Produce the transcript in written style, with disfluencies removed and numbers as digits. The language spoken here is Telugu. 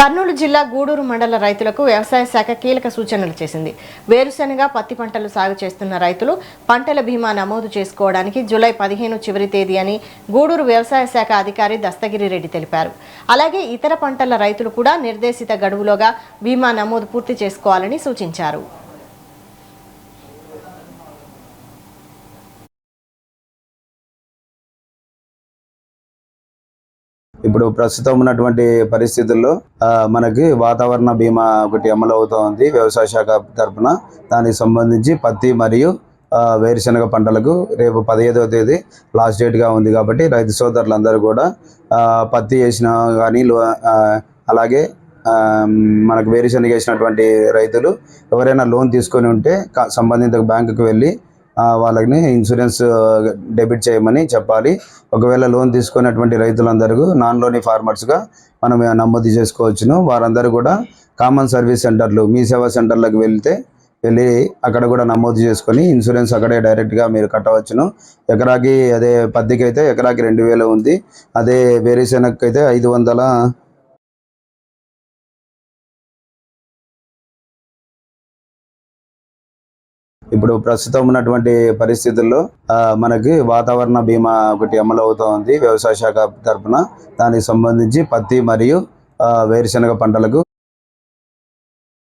కర్నూలు జిల్లా గూడూరు మండల రైతులకు వ్యవసాయ శాఖ కీలక సూచనలు చేసింది. వేరుశెనగ, పత్తి పంటలు సాగు చేస్తున్న రైతులు పంటల బీమా నమోదు చేసుకోవడానికి జూలై 15 చివరి తేదీ అని గూడూరు వ్యవసాయ శాఖ అధికారి దస్తగిరి రెడ్డి తెలిపారు. అలాగే ఇతర పంటల రైతులు కూడా నిర్దేశిత గడువులోగా బీమా నమోదు పూర్తి చేసుకోవాలని సూచించారు. ఇప్పుడు ప్రస్తుతం ఉన్నటువంటి పరిస్థితుల్లో మనకి వాతావరణ బీమా ఒకటి అమలు అవుతోంది వ్యవసాయ శాఖ తరఫున. దానికి సంబంధించి పత్తి మరియు వేరుశెనగ పంటలకు రేపు 15వ తేదీ లాస్ట్ డేట్గా ఉంది. కాబట్టి రైతు సోదరులందరూ కూడా పత్తి వేసిన కానీ అలాగే మనకు వేరుశెనగ వేసినటువంటి రైతులు ఎవరైనా లోన్ తీసుకొని ఉంటే సంబంధిత బ్యాంకుకు వెళ్ళి వాళ్ళని ఇన్సూరెన్స్ డెబిట్ చేయమని చెప్పాలి. ఒకవేళ లోన్ తీసుకున్నటువంటి రైతులందరూ నాన్ లోనీ ఫార్మర్స్గా మనం నమోదు చేసుకోవచ్చును. వారందరూ కూడా కామన్ సర్వీస్ సెంటర్లు, మీ సేవా సెంటర్లకు వెళ్ళి అక్కడ కూడా నమోదు చేసుకొని ఇన్సూరెన్స్ అక్కడే డైరెక్ట్గా మీరు కట్టవచ్చును. ఎకరాకి అదే పత్తికి అయితే ఎకరాకి 2000 ఉంది. అదే వేరుశెనగకి అయితే 500. ఇప్పుడు ప్రస్తుతం ఉన్నటువంటి పరిస్థితుల్లో మనకి వాతావరణ బీమా ఒకటి అమలు అవుతోంది వ్యవసాయ శాఖ తరఫున. దానికి సంబంధించి పత్తి మరియు వేరుశెనగ పంటలకు